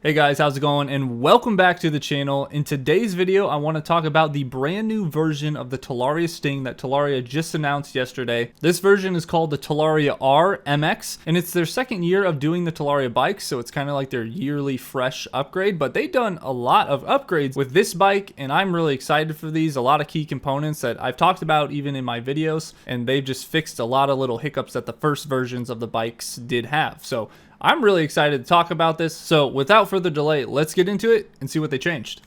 Hey guys, how's it going? And welcome back to the channel. In today's video, I want to talk about the brand new version of the Talaria Sting that Talaria just announced yesterday. This version is called the Talaria R MX, and it's their second year of doing the Talaria bikes, so it's kind of like their yearly fresh upgrade, but they've done a lot of upgrades with this bike, and I'm really excited for these. A lot of key components that I've talked about even in my videos, and they've just fixed a lot of little hiccups that the first versions of the bikes did have. So I'm really excited to talk about this. So without further delay, let's get into it and see what they changed.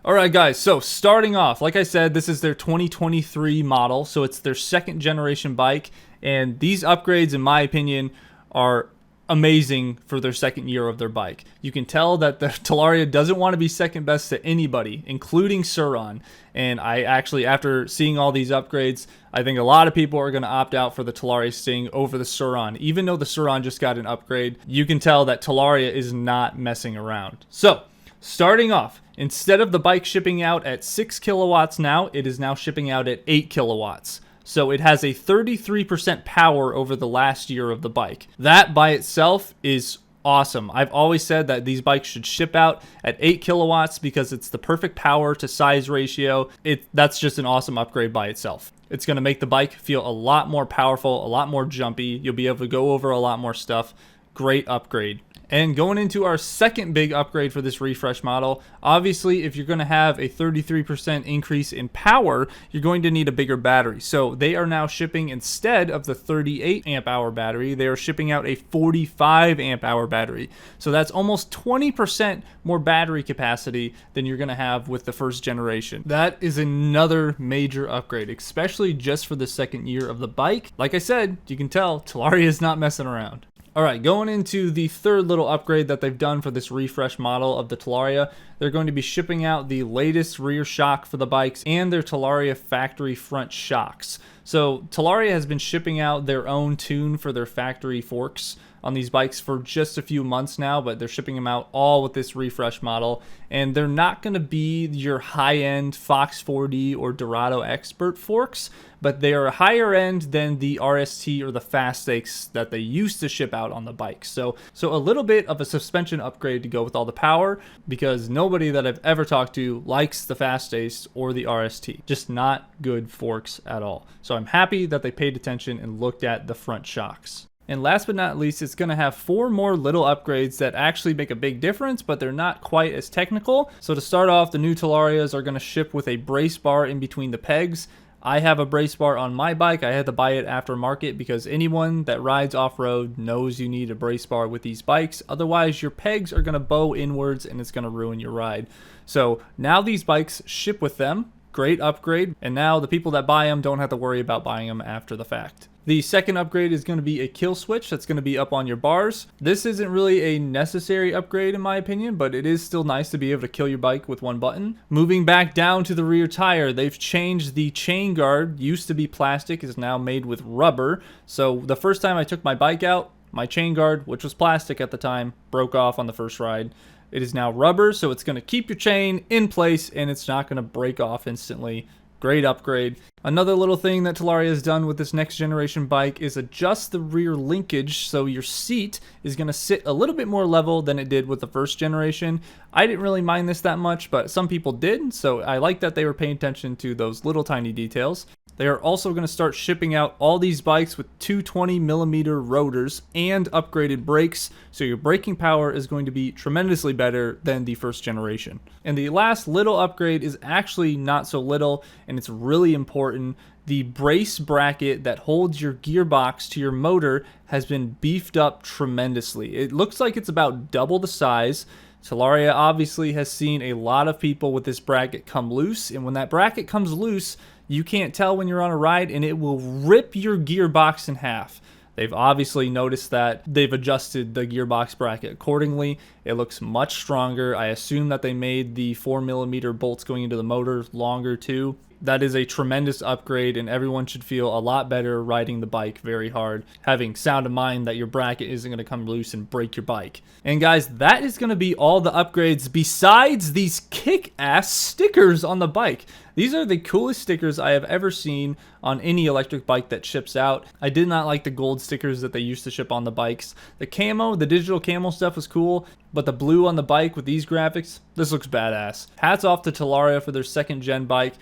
Alright guys, so starting off, like I said, this is their 2023 model, so it's their second generation bike, and these upgrades, in my opinion, are amazing for their second year of their bike. You can tell that the Talaria doesn't want to be second best to anybody, including Sur-ron. And I actually, after seeing all these upgrades, I think a lot of people are going to opt out for the Talaria Sting over the Sur-ron. Even though the Sur-ron just got an upgrade, you can tell that Talaria is not messing around. So, starting off, instead of the bike shipping out at 6 kilowatts now, it is now shipping out at 8 kilowatts. So it has a 33% power over the last year of the bike. That by itself is awesome. I've always said that these bikes should ship out at 8 kilowatts because it's the perfect power to size ratio. That's just an awesome upgrade by itself. It's going to make the bike feel a lot more powerful, a lot more jumpy. You'll be able to go over a lot more stuff. Great upgrade. And going into our second big upgrade for this refresh model, obviously if you're going to have a 33% increase in power, you're going to need a bigger battery. So they are now shipping, instead of the 38 amp hour battery, they are shipping out a 45 amp hour battery. So that's almost 20% more battery capacity than you're going to have with the first generation. That is another major upgrade, especially just for the second year of the bike. Like I said, you can tell Talaria is not messing around. Alright, going into the third little upgrade that they've done for this refresh model of the Talaria, they're going to be shipping out the latest rear shock for the bikes and their Talaria factory front shocks. So Talaria has been shipping out their own tune for their factory forks on these bikes for just a few months now, but they're shipping them out all with this refresh model, and they're not going to be your high-end Fox 4D or Dorado Expert forks, but they are higher end than the RST or the Fast Stakes that they used to ship out on the bikes. So a little bit of a suspension upgrade to go with all the power, because nobody that I've ever talked to likes the Fast Stakes or the RST. Just not good forks at all. So I'm happy that they paid attention and looked at the front shocks. And last but not least, it's going to have 4 more little upgrades that actually make a big difference, but they're not quite as technical. So to start off, the new Talarias are going to ship with a brace bar in between the pegs. I have a brace bar on my bike. I had to buy it aftermarket because anyone that rides off-road knows you need a brace bar with these bikes. Otherwise, your pegs are going to bow inwards and it's going to ruin your ride. So now these bikes ship with them. Great upgrade. And now the people that buy them don't have to worry about buying them after the fact. The second upgrade is going to be a kill switch that's going to be up on your bars. This isn't really a necessary upgrade in my opinion, but it is still nice to be able to kill your bike with one button. Moving back down to the rear tire, they've changed the chain guard. Used to be plastic, is now made with rubber. So the first time I took my bike out, my chain guard, which was plastic at the time, broke off on the first ride. It is now rubber, so it's going to keep your chain in place and it's not going to break off instantly. Great upgrade. Another little thing that Talaria has done with this next generation bike is adjust the rear linkage so your seat is going to sit a little bit more level than it did with the first generation. I didn't really mind this that much, but some people did, so I like that they were paying attention to those little tiny details. They are also going to start shipping out all these bikes with 220mm rotors and upgraded brakes, so your braking power is going to be tremendously better than the first generation. And the last little upgrade is actually not so little, and it's really important. The brace bracket that holds your gearbox to your motor has been beefed up tremendously. It looks like it's about double the size. Talaria obviously has seen a lot of people with this bracket come loose, and when that bracket comes loose, you can't tell when you're on a ride and it will rip your gearbox in half. They've obviously noticed that. They've adjusted the gearbox bracket accordingly. It looks much stronger. I assume that they made the 4mm bolts going into the motor longer too. that is a tremendous upgrade, and everyone should feel a lot better riding the bike very hard, having sound of mind that your bracket isn't going to come loose and break your bike. And guys, that is going to be all the upgrades besides these kick-ass stickers on the bike. These are the coolest stickers I have ever seen on any electric bike that ships out. I did not like the gold stickers that they used to ship on the bikes. The camo, the digital camo stuff was cool, but the blue on the bike with these graphics, this looks badass. Hats off to Talaria for their second gen bike.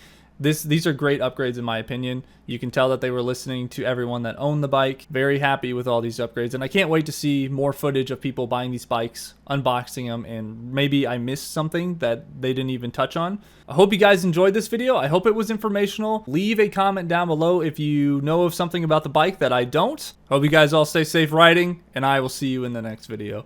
These are great upgrades in my opinion. You can tell that they were listening to everyone that owned the bike. Very happy with all these upgrades, and I can't wait to see more footage of people buying these bikes, unboxing them, and maybe I missed something that they didn't even touch on. I hope you guys enjoyed this video. I hope it was informational. Leave a comment down below if you know of something about the bike that I don't. Hope you guys all stay safe riding, and I will see you in the next video.